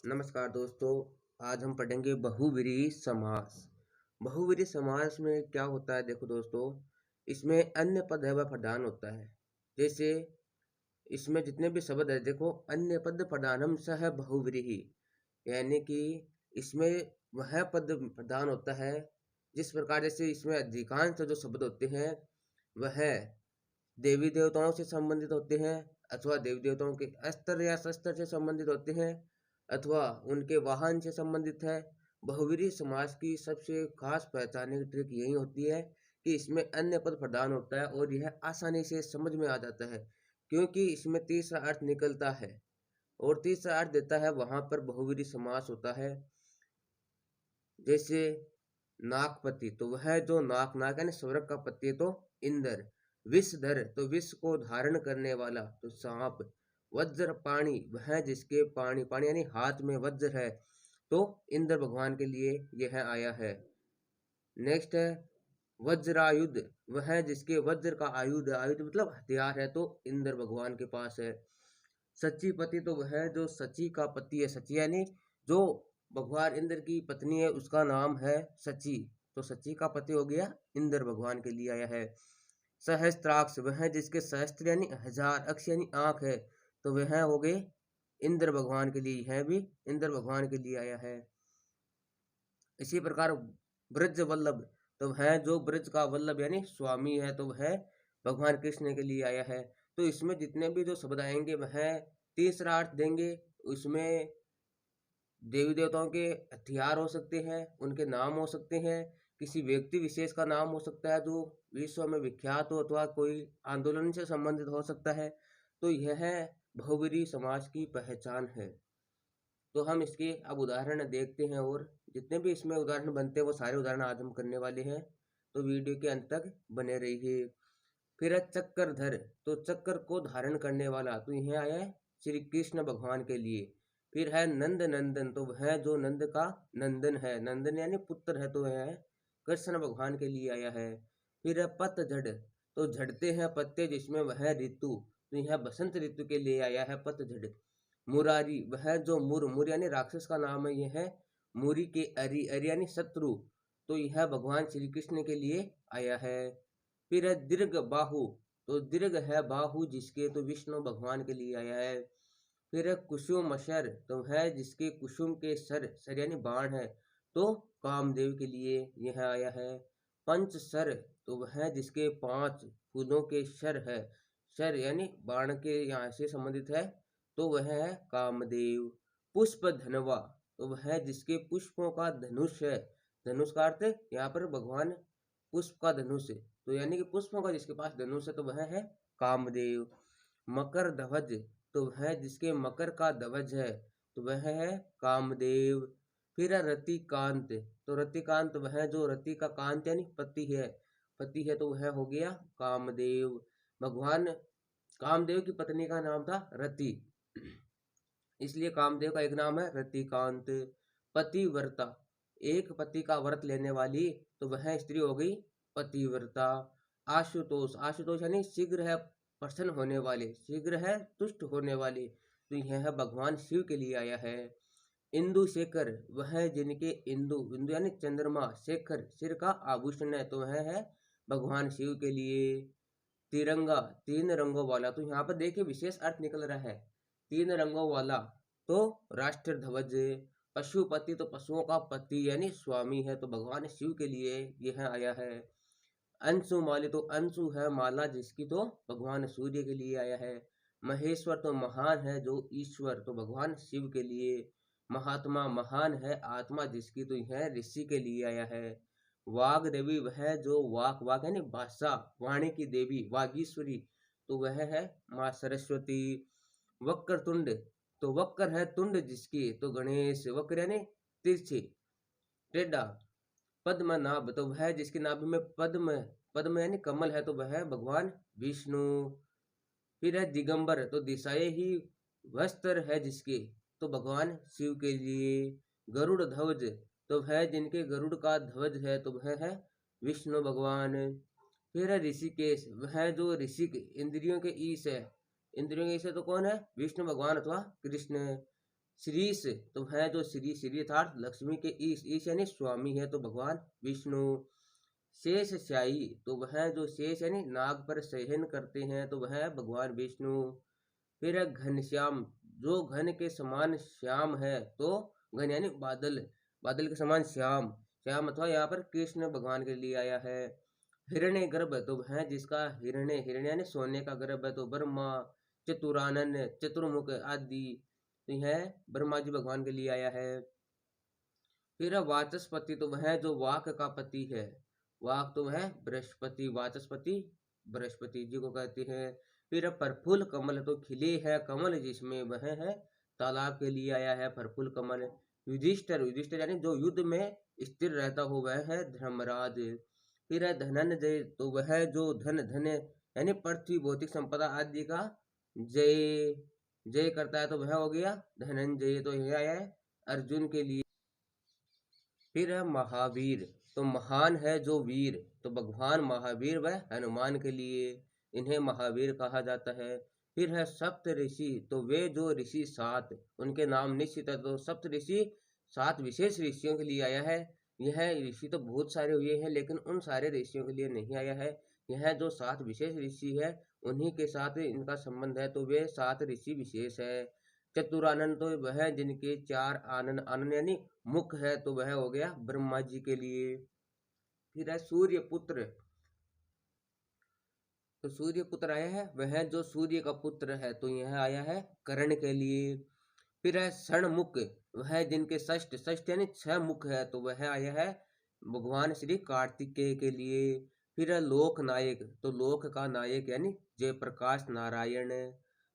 नमस्कार दोस्तों। आज हम पढ़ेंगे बहुव्रीहि समास। बहुव्रीहि समास में क्या होता है, देखो दोस्तों, इसमें अन्य पद है वह प्रधान होता है। जैसे इसमें जितने भी शब्द है, देखो, अन्य पद प्रधानम सह बहुव्रीहि, यानी कि इसमें वह पद प्रधान होता है जिस प्रकार, जैसे इसमें अधिकांश जो शब्द होते हैं वह देवी देवताओं से संबंधित होते हैं, अथवा देवी देवताओं के अस्त्र या शस्त्र से संबंधित होते हैं, अथवा उनके वाहन से संबंधित है। बहुव्रीहि समास की सबसे खास पहचानने की ट्रिक यही होती है कि इसमें अन्य पद प्रधान होता है और यह आसानी से समझ में आ जाता है, क्योंकि इसमें तीसरा अर्थ निकलता है और तीसरा अर्थ देता है, वहां पर बहुव्रीहि समास होता है। जैसे नागपति, तो वह जो नाक यानी स्वर्ग का पति है तो इंद्र। विषधर, तो विष को धारण करने वाला तो सांप। वज्र पाणी, वह जिसके पाणी पाणी यानी हाथ में वज्र है तो इंद्र भगवान के लिए यह आया है। नेक्स्ट है वज्रायुध, वह जिसके वज्र का आयुध, आयुध मतलब हथियार है तो इंद्र भगवान के पास है। सचीपति, तो वह जो सची का पति है, सची यानी जो भगवान इंद्र की पत्नी है उसका नाम है सची, तो सची का पति हो गया इंद्र भगवान के लिए आया है। सहस्त्राक्ष, वह जिसके सहस्त्र यानी हजार, अक्ष यानी आंख है तो वह हो गए इंद्र भगवान के लिए, यह भी इंद्र भगवान के लिए आया है। इसी प्रकार ब्रज वल्लभ, तो वह जो ब्रज का वल्लभ यानी स्वामी है तो वह भगवान कृष्ण के लिए आया है। तो इसमें जितने भी जो शब्द आएंगे वह तीसरा अर्थ देंगे। उसमें देवी देवताओं के हथियार हो सकते हैं, उनके नाम हो सकते हैं, किसी व्यक्ति विशेष का नाम हो सकता है जो विश्व में विख्यात हो, अथवा कोई आंदोलन से संबंधित हो सकता है। तो यह बहुव्रीहि समास की पहचान है। तो हम इसके अब उदाहरण देखते हैं, और जितने भी इसमें उदाहरण बनते हैं वो सारे उदाहरण आज हम करने वाले हैं, तो वीडियो के अंत तक बने रहिए। फिर है चक्रधर, तो चक्र को धारण करने वाला, तो यह आया है श्री कृष्ण भगवान के लिए। फिर है नंद नंदन, तो वह जो नंद का नंदन है, नंदन यानी पुत्र है तो वह है कृष्ण भगवान के लिए आया है। फिर है पतझड़, तो झड़ते हैं पत्ते जिसमें वह ऋतु, तो यह बसंत ऋतु के लिए आया है पतझड़। मुरारी, वह जो मुर यानी राक्षस का नाम है, यह है मुरी के अरि, अरि यानी शत्रु, तो यह भगवान श्री कृष्ण के लिए आया है। फिर है दीर्घ बाहु, तो दीर्घ है बाहु जिसके, तो विष्णु भगवान के लिए आया है। फिर है कुसुम सर, तो है जिसके कुसुम के सर यानी बाण है तो कामदेव के लिए यह आया है। पंच सर, तो वह जिसके 5 फूलों के सर है, सर यानी बाण के यहाँ से संबंधित है तो वह है कामदेव। पुष्प धनवा, तो वह जिसके पुष्पों का धनुष है, धनुष का अर्थ यहाँ पर भगवान पुष्प का धनुष है, तो यानी कि पुष्पों का जिसके पास धनुष है तो वह है कामदेव। मकर ध्वज, तो वह जिसके मकर का ध्वज है तो वह है कामदेव। फिर है रतिकांत, तो रतिकांत वह जो रति का कांत यानी पति है, पति है तो वह हो गया कामदेव। भगवान कामदेव की पत्नी का नाम था रति, इसलिए कामदेव का एक नाम है रतिकांत। पतिव्रता, एक पति का व्रत लेने वाली तो वह स्त्री हो गई पतिव्रता। आशुतोष, आशुतोष यानी शीघ्र है प्रसन्न होने वाले, शीघ्र है तुष्ट होने वाले, तो यह भगवान शिव के लिए आया है। इंदु शेखर, वह जिनके इंदु, इंदु यानी चंद्रमा, शेखर सिर का आभूषण है तो वह है भगवान शिव के लिए। तिरंगा, 3 रंगों वाला, तो यहाँ पर देखिए विशेष अर्थ निकल रहा है, 3 रंगों वाला तो राष्ट्र ध्वज। पशुपति, तो पशुओं का पति यानी स्वामी है तो भगवान शिव के लिए यह आया है। अंशु माली, तो अंशु है माला जिसकी, तो भगवान सूर्य के लिए आया है। महेश्वर, तो महान है जो ईश्वर, तो भगवान शिव के लिए। महात्मा, महान है आत्मा जिसकी, तो यह ऋषि के लिए आया है। वाग देवी, वह जो वाक, वाक यानी भाषा, वाणी की देवी वागीश्वरी, तो वह है माँ सरस्वती। वक्र तुंड, तो वक्र है तुंड जिसकी, तो गणेश, वक्र यानी तिरछी, टेढ़ा। पद्मनाभ, तो वह जिसकी नाभि में पद्म, पद्म यानी कमल है तो वह है भगवान विष्णु। फिर है दिगंबर, तो दिशाए ही वस्त्र है जिसके, तो भगवान शिव के लिए। गरुड़ ध्वज, तो वह जिनके गरुड़ का ध्वज है तो वह है विष्णु भगवान। फिर है ऋषिकेश, वह जो ऋषि इंद्रियों के ईश है, इंद्रियों के ईश है तो कौन है, विष्णु भगवान अथवा कृष्ण। श्रीश तो है जो श्री अर्थात लक्ष्मी के ईश यानी स्वामी है तो भगवान विष्णु। शेष शाही तो वह जो शेष यानी नाग पर शयन करते हैं तो वह भगवान विष्णु। फिर है घनश्याम, जो घन के समान श्याम है तो घन यानी बादल, बादल के समान श्याम, श्याम अथवा यहाँ पर कृष्ण भगवान के लिए आया है। हिरण्य गर्भ तो वह जिसका हिरण्य, हिरण्य यानी सोने का गर्भ है तो ब्रह्मा। चतुरानन, चतुर्मुख आदि तो यह ब्रह्मा जी भगवान के लिए आया है। फिर है वाचस्पति तो वह जो वाक का पति है, वाक तो वह बृहस्पति, वाचस्पति बृहस्पति जी को कहते हैं। फिर है प्रफुल्ल कमल तो खिले है कमल जिसमें वह है तालाब के लिए आया है प्रफुल्ल कमल। युधिष्ठिर, युधिष्ठिर यानी जो युद्ध में स्थिर रहता हो वह है धर्मराज। फिर है धनंजय तो वह जो धन, धन यानी पृथ्वी भौतिक संपदा आदि का जय, जय करता है तो वह हो गया धनंजय, तो यह आया है अर्जुन के लिए। फिर है महावीर, तो महान है जो वीर, तो भगवान महावीर व हनुमान के लिए इन्हें महावीर कहा जाता है। फिर है सप्त ऋषि, तो वे जो ऋषि सात, उनके नाम निश्चित है तो सप्त ऋषि सात विशेष ऋषियों के लिए आया है। यह ऋषि तो बहुत सारे हुए हैं लेकिन उन सारे ऋषियों के लिए नहीं आया है। यह जो सात विशेष ऋषि है उन्हीं के साथ इनका संबंध है तो वे सात ऋषि विशेष है। चतुरानन तो वह जिनके चार आनंद, आनंद यानी मुख है तो वह हो गया ब्रह्मा जी के लिए। फिर है सूर्य पुत्र, तो सूर्य पुत्र आया है वह जो सूर्य का पुत्र है तो यह आया है कर्ण के लिए। फिर है षणमुख, वह जिनके षष्ठ, षष्ठ यानी छह मुख है तो वह आया है भगवान श्री कार्तिकेय के लिए। फिर है लोक नायक, तो लोक का नायक यानी जयप्रकाश नारायण।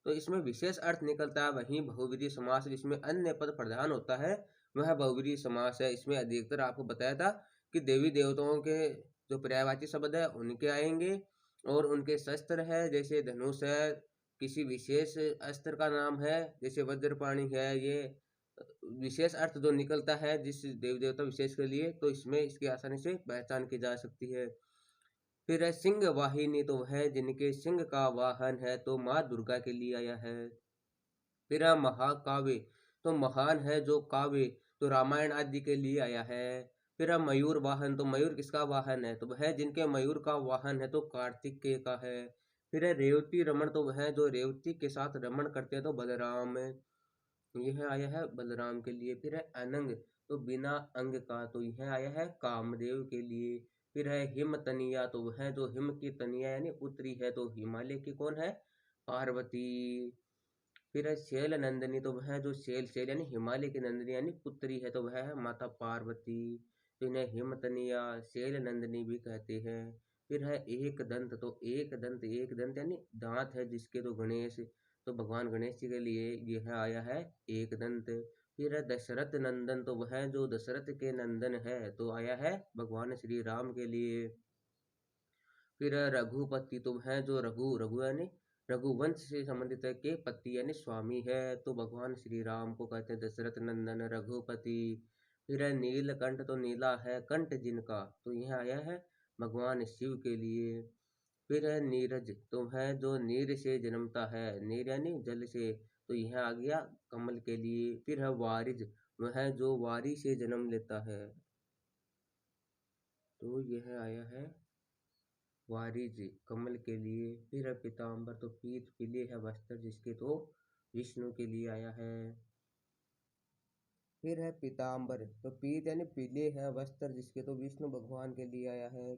तो इसमें विशेष अर्थ निकलता है वहीं बहुव्रीहि समास जिसमें अन्य पद प्रधान होता है वह बहुव्रीहि समास है। इसमें अधिकतर आपको बताया था कि देवी देवताओं के जो पर्यायवाची शब्द है उनके आएंगे और उनके शस्त्र है जैसे धनुष है, किसी विशेष अस्त्र का नाम है जैसे वज्रपाणि है, ये विशेष अर्थ जो निकलता है जिस देव देवता विशेष के लिए तो इसमें इसकी आसानी से पहचान की जा सकती है। फिर है सिंह वाहिनी, तो वह जिनके सिंह का वाहन है तो माँ दुर्गा के लिए आया है। फिर है महाकाव्य, तो महान है जो काव्य, तो रामायण आदि के लिए आया है। फिर है मयूर वाहन, तो मयूर किसका वाहन है तो वह जिनके मयूर का वाहन है तो कार्तिकेय का है। फिर है रेवती रमण, तो वह जो रेवती के साथ रमण करते हैं तो बलराम, यह आया है बलराम के लिए। फिर है अनंग, तो बिना अंग का, तो यह आया है कामदेव के लिए। फिर है हिम तनिया, तो वह जो हिम की तनिया यानी पुत्री है तो हिमालय की कौन है पार्वती। फिर है शैल नंदिनी, तो वह जो शैल, शैल यानी हिमालय की नंदिनी यानी पुत्री है तो वह है माता पार्वती। तो इन्हें हिमतनिया शैल नंदिनी भी कहते हैं। फिर है एक दंत, तो एक दंत, एक दंत यानी दांत है जिसके तो गणेश, तो भगवान गणेश जी के लिए यह आया है एक दंत। फिर है दशरथ नंदन, तो वह जो दशरथ के नंदन है तो आया है भगवान श्री राम के लिए। फिर रघुपति, तो है जो रघु, रघु यानी रघुवंश से संबंधित है के पति यानी स्वामी है तो भगवान श्री राम को कहते हैं दशरथ नंदन रघुपति। फिर है नीलकंठ, तो नीला है कंठ जिनका तो यह आया है भगवान शिव के लिए। फिर है नीरज, तो है जो नीर से जन्मता है, नीर यानी जल से, तो यह आ गया कमल के लिए। फिर है वारिज, वह जो वारी से जन्म लेता है तो यह आया है वारिज कमल के लिए। फिर है पीताम्बर, तो पीत पीले है वस्त्र जिसके तो विष्णु के लिए आया है। फिर है पीताम्बर, तो पीत यानी पीले है वस्त्र जिसके तो विष्णु भगवान के लिए आया है।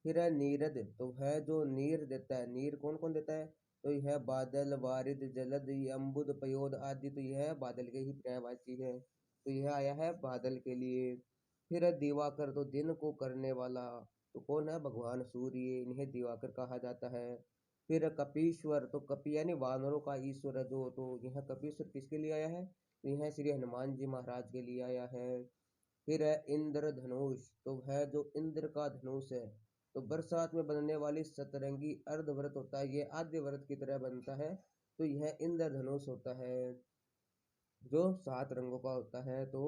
फिर है नीरद, तो है जो नीर देता है, नीर कौन कौन देता है तो यह बादल, वारिद, जलद, अम्बुद, पयोद आदि, तो यह बादल के ही पर्यायवाची है तो यह आया है बादल के लिए। फिर है दिवाकर, तो दिन को करने वाला, तो कौन है भगवान सूर्य, इन्हें दिवाकर कहा जाता है। फिर है कपीश्वर, तो कपि यानी वानरों का ईश्वर है जो, तो यह कपीश्वर किसके लिए आया है तो यह श्री हनुमान जी महाराज के लिए आया है। फिर है इंद्रधनुष, तो है जो इंद्र का धनुष है, तो बरसात में बनने वाली सतरंगी अर्धव्रत होता है, ये आद्य व्रत की तरह बनता है तो यह इंद्रधनुष होता है जो 7 रंगों का होता है तो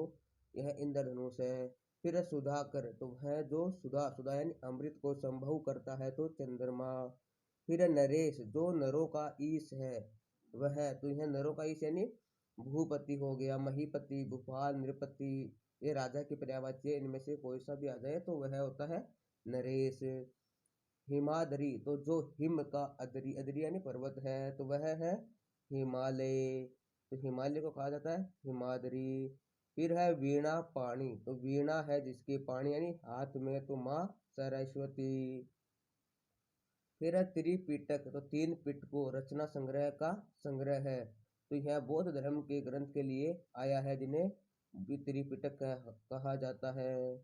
यह इंद्रधनुष है। फिर है सुधाकर, तो वह जो सुधा, सुधा यानी अमृत को संभव करता है तो चंद्रमा। फिर है नरेश, जो नरों का ईश है वह, तो यह नरों का ईश यानी भूपति हो गया, महीपति, भूपाल, नृपति, ये राजा की पर्यायवाची है, इनमें से कोई सा भी आ जाए तो वह होता है नरेश। हिमाद्री, तो जो हिम का अदरी, अदरी यानी पर्वत है तो वह है हिमालय, तो हिमालय को कहा जाता है हिमाद्री। फिर है वीणा पाणी, तो वीणा है जिसके पाणी यानी हाथ में तो माँ सरस्वती। फिर है त्रिपिटक, तो तीन पिटकों रचना संग्रह का संग्रह है, तो यह बौद्ध धर्म के ग्रंथ के लिए आया है जिन्हें त्रिपिटक कहा जाता है।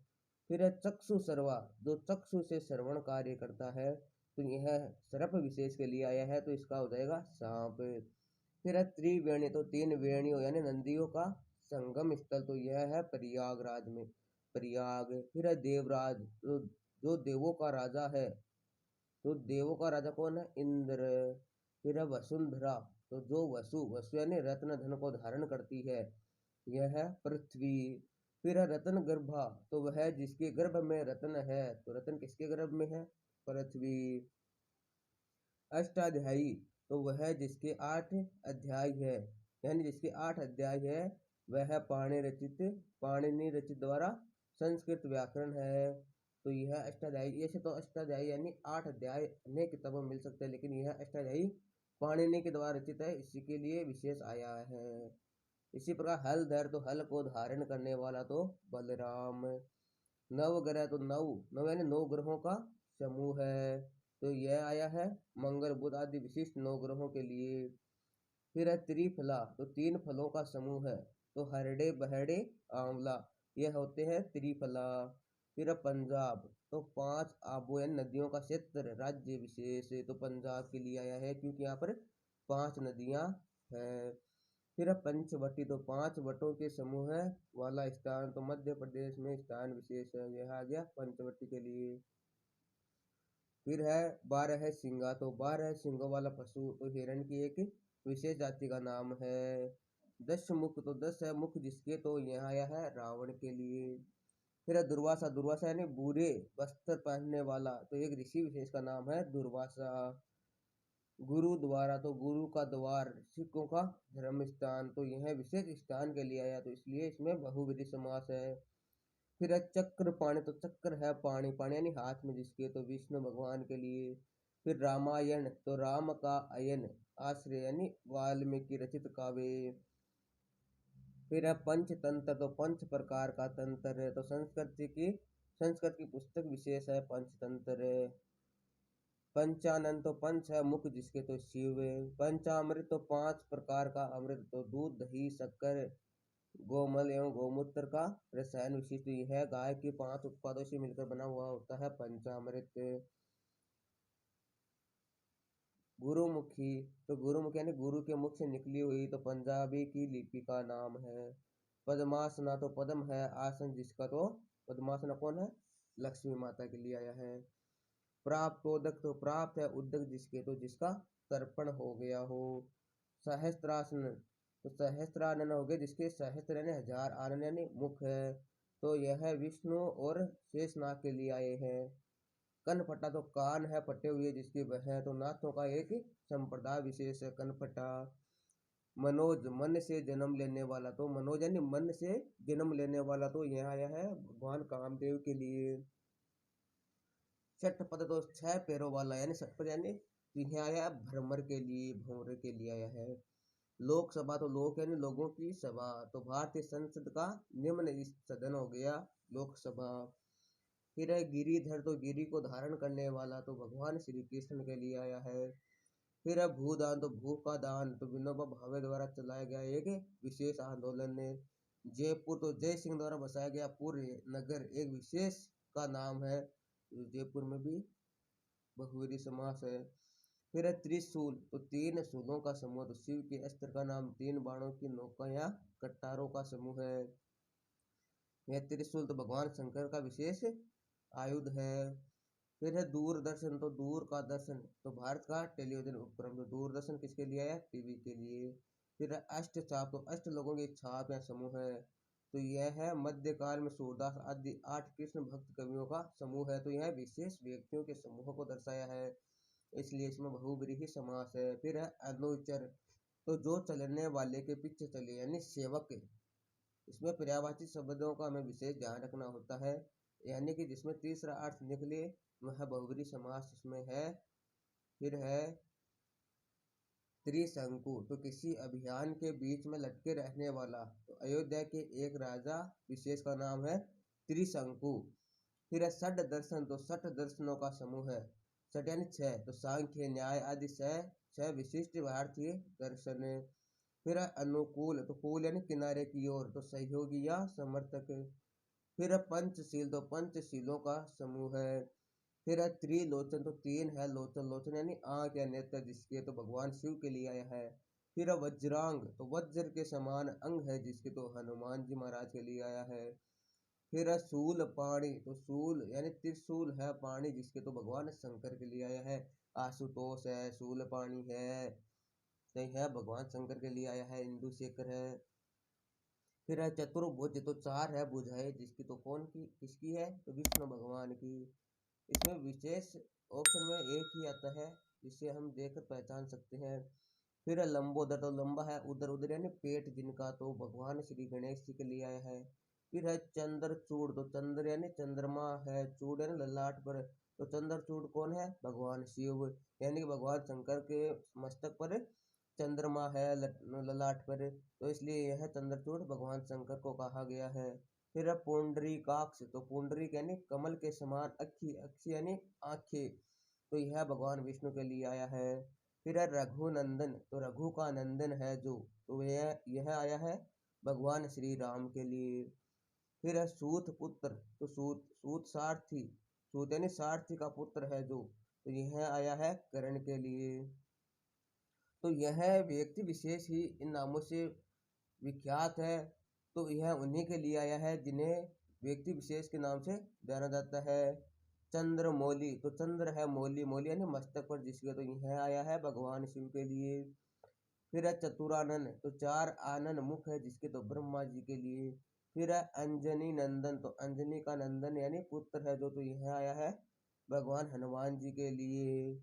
फिर है चक्षु सर्वा, जो चक्षु से श्रवण कार्य करता है, तो यह सर्प विशेष के लिए आया है, तो इसका हो जाएगा सांप। फिर है त्रिवेणी, तो तीन वेणियों यानी नंदियों का संगम स्थल, तो यह है प्रयागराज में, प्रयाग। फिर है देवराज, तो जो देवों का राजा है, तो देवों का राजा कौन है, इंद्र। फिर है वसुंधरा, तो जो वसु, वसु यानी रत्न धन को धारण करती है, यह है पृथ्वी। फिर है रत्न गर्भा, तो वह जिसके गर्भ में रत्न है, तो रत्न किसके गर्भ में है, पृथ्वी। अष्टाध्यायी, तो वह जिसके 8 अध्याय है, यानी जिसके 8 अध्याय है, वह पाणिनि रचित द्वारा संस्कृत व्याकरण है, तो यह अष्टाध्यायी। ऐसे तो अष्टाध्यायी यानी 8 अध्याय अनेक किताबों में मिल सकते हैं, लेकिन यह अष्टाध्यायी पाणिनि के द्वारा रचित है, इसी के लिए विशेष आया है। इसी प्रकार हलधर, तो हल को धारण करने वाला तो बलराम। नवग्रह, तो नव, नव यानी 9 ग्रहों का समूह है, तो यह आया है मंगल बुध आदि विशिष्ट 9 ग्रहों के लिए। फिर है त्रिफला, तो 3 फलों का समूह है, तो हरड़े, बहड़े, आंवला, यह होते हैं त्रिफला। फिर है पंजाब, तो 5 आबों यानी नदियों का क्षेत्र राज्य विशेष, तो पंजाब के लिए आया है क्योंकि यहाँ पर 5 नदियाँ हैं। फिर है पंचवटी, तो 5 वटों के समूह वाला स्थान, तो मध्य प्रदेश में स्थान विशेष है, यह आ गया पंचवटी के लिए। फिर है 12 सिंगा, तो 12 सिंगों वाला पशु, तो हिरण की एक विशेष जाति का नाम है। 10 मुख, तो 10 है मुख जिसके, तो यह आया है रावण के लिए। फिर है दुर्वासा, दुर्वासा यानी बुरे वस्त्र पहनने वाला, तो एक ऋषि विशेष का नाम है दुर्वासा। गुरु द्वारा, तो गुरु का द्वार, सिखों का धर्म स्थान, तो यह विशेष स्थान के लिए आया, तो इसलिए इसमें बहुविधि समास है। फिर है चक्र पाणी, तो चक्र है पाणी, पाणी यानी हाथ में जिसके, तो विष्णु भगवान के लिए। फिर रामायण, तो राम का अयन, आश्रय यानी वाल्मीकि रचित काव्य। फिर है पंचतंत्र, तो 5 प्रकार का तंत्र है, तो संस्कृत की पुस्तक विशेष है पंचतंत्र। पंचानन, तो पंच है मुख जिसके, तो शिव। पंचामृत, तो 5 प्रकार का अमृत, तो दूध, दही, शक्कर, गोमल एवं गोमूत्र का रसायन विशिष्ट है, गाय के 5 उत्पादों से मिलकर बना हुआ होता है पंचामृत। गुरुमुखी, तो गुरुमुखी यानी गुरु के मुख से निकली हुई, तो पंजाबी की लिपि का नाम है। पद्मासना, तो पद्म है आसन जिसका, तो पद्मासना कौन है, लक्ष्मी माता के लिए आया है। प्राप्तोदक, तो प्राप्त है उदक जिसके, तो जिसका तर्पण हो गया हो। सहस्त्रासन, तो सहस्त्रानन हो गए जिसके सहस्त्र यानी 1000, आनन यानी मुख है, तो यह विष्णु और शेषनाग के लिए आए हैं। कनफटा, तो कान है फटे हुए जिसके, वह तो नाथों का एक संप्रदाय विशेष है कनफटा। मनोज, मन से जन्म लेने वाला, तो मनोज यानी मन से जन्म लेने वाला, तो यह आया है भगवान कामदेव के लिए। षटपद, तो 6 पैरों वाला यानी षटपद यानी, तो यह आया है भ्रमर के लिए, भंवरे के लिए आया है। लोकसभा, तो लोक यानी लोगों की सभा, तो भारतीय संसद का निम्न सदन हो गया लोकसभा। फिर है गिरिधर, तो गिरि को धारण करने वाला, तो भगवान श्री कृष्ण के लिए आया है। फिर है भूदान, तो भू का दान, तो विनोबा भावे द्वारा चलाया गया एक विशेष आंदोलन है। जयपुर, तो जय सिंह द्वारा बसाया गया पूर्व नगर एक विशेष का नाम है, जयपुर में भी बहुविधि समास है। फिर है त्रिशूल, तो 3 शूलों का समूह, तो शिव के अस्त्र का नाम 3 बाणों की नौका या कट्टारों का समूह है। यह त्रिशूल, तो भगवान शंकर का विशेष आयुध है। फिर है दूरदर्शन, तो दूर का दर्शन, तो भारत का टेलीविजन उपक्रम, तो दूरदर्शन किसके लिए है, टीवी के लिए। फिर है अष्ट छाप, तो अष्ट लोगों की छाप या समूह है, तो यह है मध्यकाल में सूरदास आदि 8 कृष्ण भक्त कवियों का समूह है, तो यह विशेष व्यक्तियों के समूह को दर्शाया है, इसलिए इसमें बहुब्रीहि समास है। फिर है अनुचर, तो जो चलने वाले के पीछे चले यानी सेवक। इसमें पर्यायवाची शब्दों का हमें विशेष ध्यान रखना होता है, यानी कि जिसमें तीसरा अर्थ निकले वह बहुब्रीहि समास इसमें है। फिर है त्रिशंकु, तो किसी अभियान के बीच में लटके रहने वाला। तो अयोध्या के एक राजा विशेष का नाम है त्रिशंकु। फिर है षड दर्शन, तो षट दर्शनों का समूह है। षट यानी छह, तो सांख्य न्याय आदि छह विशिष्ट भारतीय दर्शन। फिर है अनुकूल, तो कूल यानी किनारे की ओर, तो सहयोगी या समर्थक। फिर है पंचशील, तो पंचशीलों का समूह है। फिर है त्रिलोचन, तो तीन है लोचन, लोचन यानी आंख या नेत्र जिसके, तो भगवान शिव के लिए आया है। फिर है वज्रांग, तो वज्र के समान अंग है जिसके, तो हनुमान जी महाराज के लिए आया है। फिर है शूल पाणी, तो शूल यानी त्रिशूल है, पाणी जिसके, तो भगवान शंकर के लिए आया है। आशुतोष है, शूल पाणी है, तो है भगवान शंकर के लिए आया है। इंदु शेखर है। फिर है चतुर्भुज, तो चार है भुजाएं जिसकी, तो कौन की किसकी है, तो विष्णु भगवान की। इसमें विशेष ऑप्शन में एक ही आता है जिसे हम देखकर पहचान सकते हैं। फिर है लंबोदर, तो लंबा है, उधर उधर यानी पेट जिनका, तो भगवान श्री गणेश जी के लिए आया है। फिर है चंद्रचूड़, तो चंद्र यानी चंद्रमा है, चूड़ यानी ललाट पर, तो चंद्रचूड़ कौन है, भगवान शिव, यानी कि भगवान शंकर के मस्तक पर चंद्रमा है ललाट पर, तो इसलिए यह चंद्रचूड़ भगवान शंकर को कहा गया है। फिर है पुंडरीकाक्ष, तो पुंडरीक यानी कमल के समान, अक्षी अक्षी यानी आंखें, तो यह भगवान विष्णु के लिए आया है। फिर है रघुनंदन, तो रघु का नंदन है जो, तो यह आया है भगवान श्री राम के लिए। फिर है सूत पुत्र, तो सूत सूत सारथी, सूत यानी सारथी का पुत्र है जो, तो यह आया है कर्ण के लिए। तो यह व्यक्ति विशेष ही इन नामों से विख्यात है, तो यह उन्हीं के लिए आया है जिन्हें व्यक्ति विशेष के नाम से जाना जाता है। चंद्रमौली, तो चंद्र है मौली, मौली यानी मस्तक पर जिसके, तो यह आया है भगवान शिव के लिए। फिर है चतुरानन, तो चार आनन मुख है जिसके, तो ब्रह्मा जी के लिए। फिर है अंजनी नंदन, तो अंजनी का नंदन यानी पुत्र है जो, तो यह आया है भगवान हनुमान जी के लिए।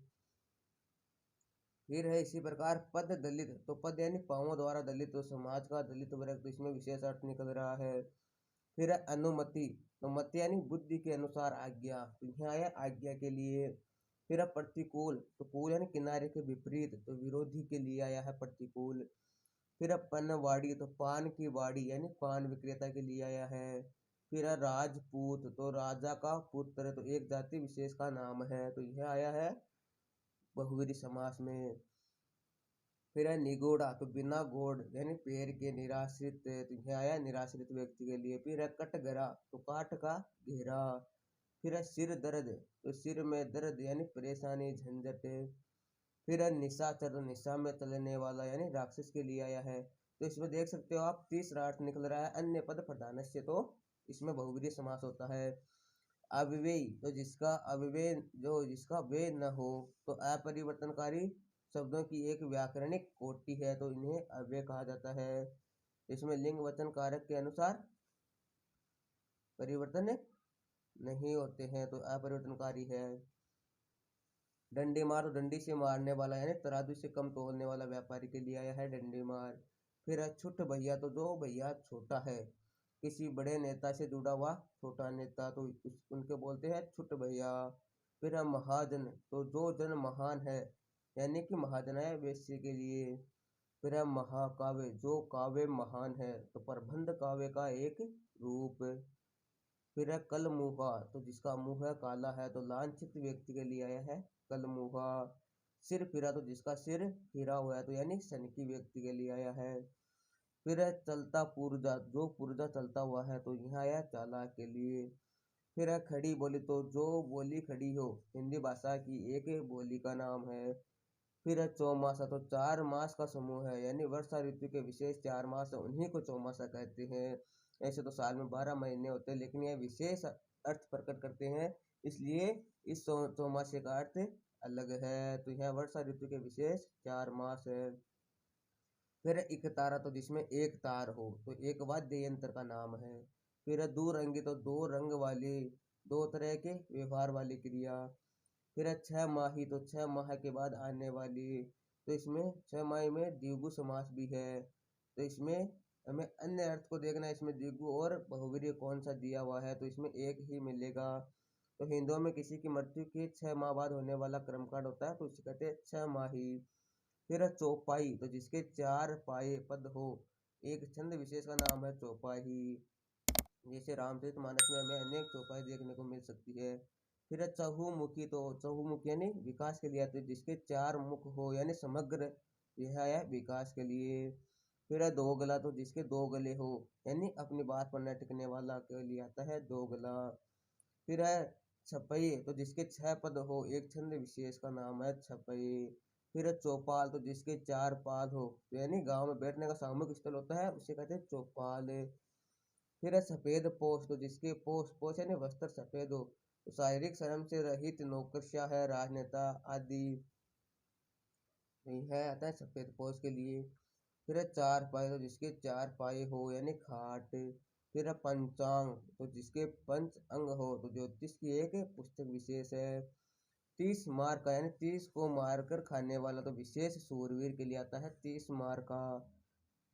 फिर है इसी प्रकार पद दलित, तो पद यानी पांवों द्वारा दलित, तो समाज का दलित वर्ग, तो इसमें विशेष अर्थ निकल रहा है। फिर है अनुमति, तो मति यानी बुद्धि के अनुसार आज्ञा, तो यह आया आज्ञा के लिए। फिर है प्रतिकूल, तो कूल यानी किनारे के विपरीत, तो विरोधी के लिए आया है प्रतिकूल। फिर है पनवाड़ी, तो पान की वाड़ी यानी पान विक्रेता के लिए आया है। फिर है राजपूत, तो राजा का पुत्र, तो एक जाति विशेष का नाम है, तो यह आया है बहुवीरी समास में। फिर है निगोड़ा, तो बिना गोड़ यानी पैर के, निराश्रित, तो यह आया निराश्रित व्यक्ति के लिए। फिर है कटघरा, तो काट का घेरा। फिर है सिर दर्द, तो सिर में दर्द यानी परेशानी झंझट। फिर है निशाचर, तो निशा में चलने वाला यानी राक्षस के लिए आया है। तो इसमें देख सकते हो आप तीसरा अर्थ निकल रहा है अन्य पद प्रधानस्य, तो इसमें बहुवीरी समास होता है। अव्ययी, तो जिसका अव्यय जो जिसका वे न हो, तो अपरिवर्तनकारी शब्दों की एक व्याकरणिक कोटि है, तो इन्हें अव्यय कहा जाता है। इसमें लिंग वचन कारक के अनुसार परिवर्तन नहीं होते हैं, तो अपरिवर्तनकारी है। डंडी मार, तो डंडी से मारने वाला यानी तराजू से कम तोलने वाला व्यापारी के लिए आया है डंडी मार। फिर है छुट भैया, तो जो भैया छोटा है, किसी बड़े नेता से जुड़ा हुआ छोटा नेता, तो उनके बोलते हैं छुट भैया। फिर है महाजन, तो जो जन महान है यानी कि महाजन है वैश्य के लिए। फिर है महाकाव्य, जो काव्य महान है, तो प्रबंध काव्य का एक रूप। फिर है कलमुहा, तो जिसका मुंह है काला है, तो लांछित व्यक्ति के लिए आया है कलमुहा। सिर फिरा, तो जिसका सिर फिरा हुआ है, तो यानी सनकी व्यक्ति के लिए आया है। फिर है चलता पुर्जा, जो पुर्जा चलता हुआ है, तो यहाँ आया चालाक के लिए। फिर है खड़ी बोली, तो जो बोली खड़ी हो, हिंदी भाषा की एक बोली का नाम है। फिर है चौमासा, तो 4 मास का समूह है, यानी वर्षा ऋतु के विशेष 4 मास है, उन्हीं को चौमासा कहते हैं। ऐसे तो साल में 12 महीने होते हैं, लेकिन यह विशेष अर्थ प्रकट करते हैं, इसलिए इस चौमासे का अर्थ अलग है। तो यह वर्षा ऋतु के विशेष 4 मास है। फिर एक तारा, तो जिसमें एक तार हो, तो एक वाद्य यंत्र का नाम है। फिर है दुरंगी, तो दो रंग वाली, दो तरह के व्यवहार वाली क्रिया। फिर है 6 माही, तो 6 माह के बाद आने वाली। तो इसमें छमाही में द्विगु समास भी है। तो इसमें हमें अन्य अर्थ को देखना है, इसमें द्विगु और बहुव्रीहि कौन सा दिया हुआ है, तो इसमें एक ही मिलेगा। तो हिंदुओं में किसी की मृत्यु के 6 माह बाद होने वाला कर्मकांड होता है, तो उसे कहते हैं छमाही। फिर है चौपाई, तो जिसके 4 पाए पद हो, एक छंद विशेष का नाम है चौपाई। जैसे रामचरितमानस में हमें अनेक चौपाई देखने को मिल सकती है। फिर है चहुमुखी, तो चहुमुखी यानी विकास के लिए आते हैं, जिसके 4 मुख हो यानी समग्र यह है विकास के लिए। फिर है दो गला, तो जिसके 2 गले हो यानी अपनी बात पर न टिकने वाला के लिए आता है दो गला। फिर है छपई, तो जिसके 6 पद हो, एक छंद विशेष का नाम है छपई। फिर है चौपाल, तो जिसके 4 पाल हो, तो यानी गांव में बैठने का सामूहिक स्थल होता है, उसे कहते हैं चौपाल। फिर है सफेद पोष, तो जिसके पोष पोष यानी वस्त्र सफेद हो, तो शारीरिक श्रम से रहित नौकरशाह है, राजनेता आदि नहीं है, आता है सफेद पोष के लिए। फिर है 4 पाए, तो जिसके 4 पाए हो यानी खाट। फिर है पंचांग, तो जिसके 5 अंग हो, तो ज्योतिष की एक पुस्तक विशेष है। 30 मार का यानी 30 को मारकर खाने वाला, तो विशेष सूरवीर के लिए आता है 30 मार का।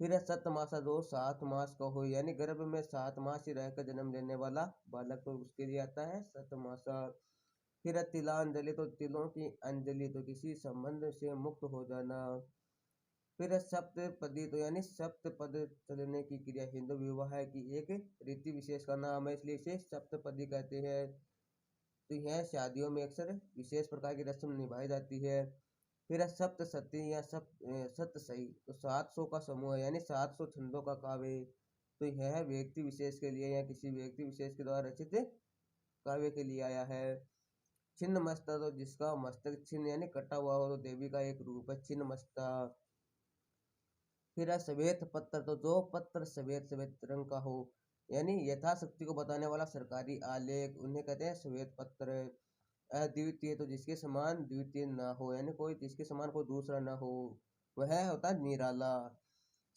फिर है सतमासा, जो 7 मास का हो यानी गर्भ में 7 मास ही रहकर जन्म लेने वाला बालक, तो उसके लिए आता है सतमासा। फिर है तिलांजलि, तो तिलों की अंजलि, तो किसी संबंध से मुक्त हो जाना। फिर है सप्तपदी, तो यानी सप्तपद चलने की क्रिया हिंदू विवाह की एक रीति विशेष का नाम है, इसलिए इसे सप्तपदी कहते हैं। तो यह शादियों में अक्सर विशेष प्रकार की रस्म निभाई जाती है। फिर है सप्तशती या सतसई, तो 700 का समूह है यानी 700 छंदों का काव्य। तो यह व्यक्ति विशेष के लिए या किसी व्यक्ति विशेष के द्वारा रचित काव्य के लिए आया है। छिन्न मस्ता, तो जिसका मस्तक छिन्न यानी कटा हुआ हो, तो देवी का एक रूप है छिन्न मस्ता। फिर है श्वेत पत्र, तो जो पत्र श्वेत श्वेत रंग का हो यानी यथाशक्ति को बताने वाला सरकारी आलेख, उन्हें कहते हैं श्वेत पत्र। अद्वितीय, तो जिसके समान द्वितीय ना हो यानी कोई जिसके समान कोई दूसरा ना हो, वह होता है निराला।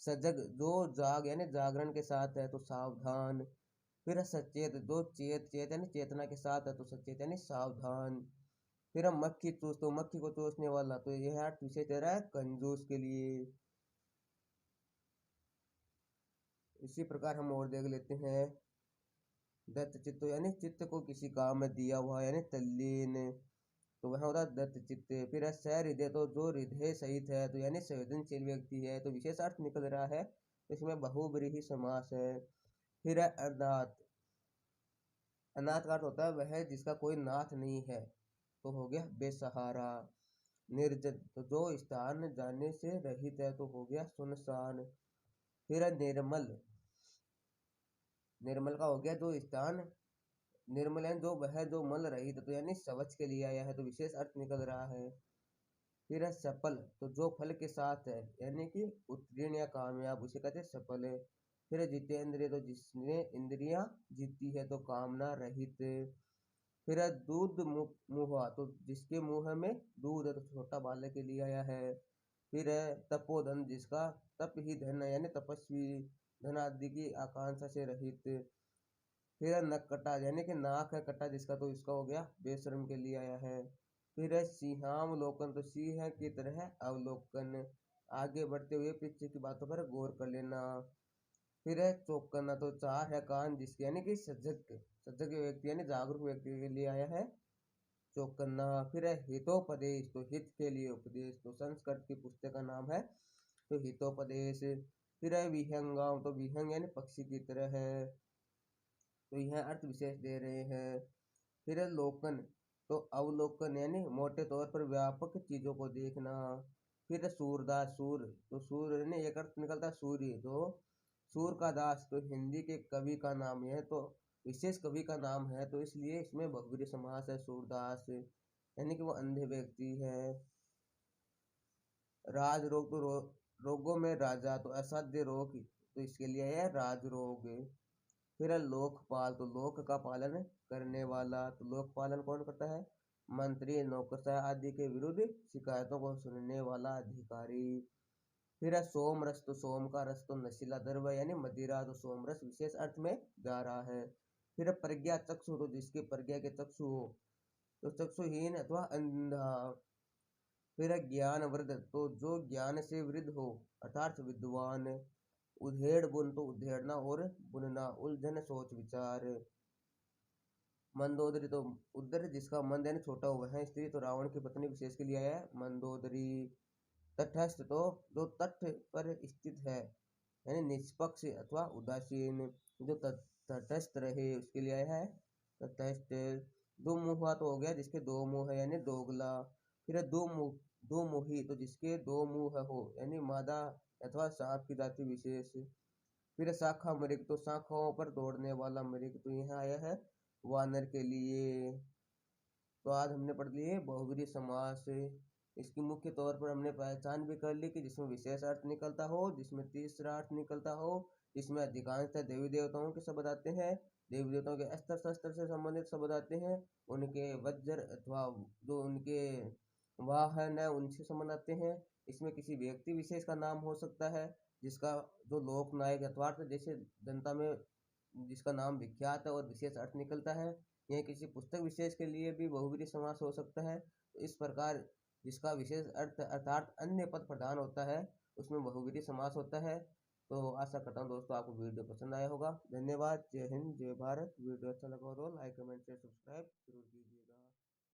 सजग, जो जाग यानी जागरण के साथ है, तो सावधान। फिर है सचेत, जो चेत चेत यानी चेतना के साथ है, तो सचेत यानी सावधान। फिर है मक्खी चूस, तो मक्खी को चूसने वाला, तो यह विषय दे रहा है कंजूस के लिए। इसी प्रकार हम और देख लेते हैं दत्त चित्त, यानी चित्त को किसी काम में दिया हुआ यानी तल्लीन, तो वह होता है दत्त चित्त। फिर है सहृदय, तो जो हृदय सहित है, तो यानी संवेदनशील व्यक्ति है, तो विशेष अर्थ निकल रहा है, इसमें बहुब्रीहि समास है। फिर है अनाथ, अनाथ का अर्थ होता है वह जिसका कोई नाथ नहीं है, तो हो गया बेसहारा। निर्जन, तो जो स्थान जाने से रहित है, तो हो गया सुनसान। फिर है निर्मल, निर्मल का हो गया जो स्थान निर्मल है, जो वह जो मल रहित, तो यानी शौच के लिए आया है, तो विशेष अर्थ निकल रहा है। फिर है सफल, तो जो फल के साथ है यानी कि उत्तीर्ण या कामयाब, उसे कहते हैं सफल। फिर है जितेंद्रिय, तो जिसने इंद्रियां जीती है, तो कामना रहित। फिर है दूध मुहा, तो जिसके मुंह में दूध है, तो छोटा बालक के लिए आया है। फिर है तपोधन, जिसका तप ही धन है यानी तपस्वी, धन आदि की आकांक्षा से रहित। फिर है नक्कटा, यानी कि नाक है कटा जिसका, तो इसका हो गया बेशर्म के लिए आया है। फिर है सिंहावलोकन, तो सिंह की तरह अवलोकन, आगे बढ़ते हुए पीछे की बातों पर गौर कर लेना। फिर है चौकन्ना, तो 4 है कान जिसके यानी कि सजग सजग व्यक्ति यानी जागरूक व्यक्ति के लिए आया है चौकन्ना। फिर है हितोपदेश, तो हित के लिए उपदेश, तो संस्कृत की पुस्तक का नाम है, तो हितोपदेश। फिर है विहंगम, तो विहंग यानी पक्षी की तरह है, तो यह अर्थ विशेष दे रहे हैं। फिर है लोकन, तो अवलोकन यानी मोटे तौर पर व्यापक चीजों को देखना। फिर है सूरदास, सूर, तो सूर यानी एक अर्थ निकलता है सूर्य, तो सूर का दास, तो हिंदी के कवि का नाम है, तो विशेष कवि का नाम है, तो इसलिए इसमें बहुब्रीहि समास है सूरदास, यानी कि वो अंधे व्यक्ति है। राज रोग, तो रोगों में राजा, तो असाध्य रोग, तो इसके लिए है राज रोग। फिर है लोकपाल, तो लोक का पालन करने वाला, तो लोक पालन कौन करता है, मंत्री नौकरशाह आदि के विरुद्ध शिकायतों को सुनने वाला अधिकारी। फिर है सोम रस, तो सोम का रस तो नशीला द्रव्य यानी मदिरा, तो सोम रस विशेष अर्थ में जा रहा है। फिर है प्रज्ञा चक्षु, तो जिसके प्रज्ञा के चक्षु हो, तो चक्षुहीन अथवा अंधा। फिर है ज्ञान वृद्ध, तो जो ज्ञान से वृद्ध हो अर्थात विद्वान। उधेड़ बुन, तो उधेड़ना और बुनना, उलझन सोच विचार। मंदोदरी, तो उधर जिसका मंद यानी छोटा हुआ है स्त्री, तो रावण की पत्नी विशेष के लिए आया है मंदोदरी। तटस्थ, तो जो तट पर स्थित है यानी निष्पक्ष अथवा उदासीन, जो तटस्थ रहे उसके लिए आया है तटस्थ। दो मुहा, तो हो गया जिसके दो मुंह है यानी दोगला। फिर दो मुही, तो जिसके दो मुंह हो यानी मादा अथवा सांप की जाति विशेष। फिर शाखा मृग, तो शाखाओं पर दौड़ने वाला मृग, तो यहाँ आया है वानर के लिए। तो आज हमने पढ़ लिए बहुब्रीहि समास। इसकी मुख्य तौर पर हमने पहचान भी कर ली कि जिसमें विशेष अर्थ निकलता हो, जिसमें तीसरा अर्थ निकलता हो, जिसमें अधिकांशतः देवी देवताओं के शब्द आते हैं, देवी देवताओं के अस्त्र शस्त्र से संबंधित शब्द आते हैं, उनके वज्र अथवा जो उनके वाहन है उनसे संबंध आते हैं। इसमें किसी व्यक्ति विशेष का नाम हो सकता है, जिसका जो लोकनायक अथवा जैसे जनता में जिसका नाम विख्यात है और विशेष अर्थ निकलता है। यह किसी पुस्तक विशेष के लिए भी बहुब्रीहि समास हो सकता है। तो इस प्रकार जिसका विशेष अर्थ अर्थात अन्य पद प्रधान होता है उसमें बहुब्रीहि समास होता है। तो आशा करता हूँ दोस्तों आपको वीडियो पसंद आया होगा। धन्यवाद। जय हिंद, जय भारत। वीडियो अच्छा लगा हो तो लाइक कमेंट शेयर सब्सक्राइब जरूर कीजिए।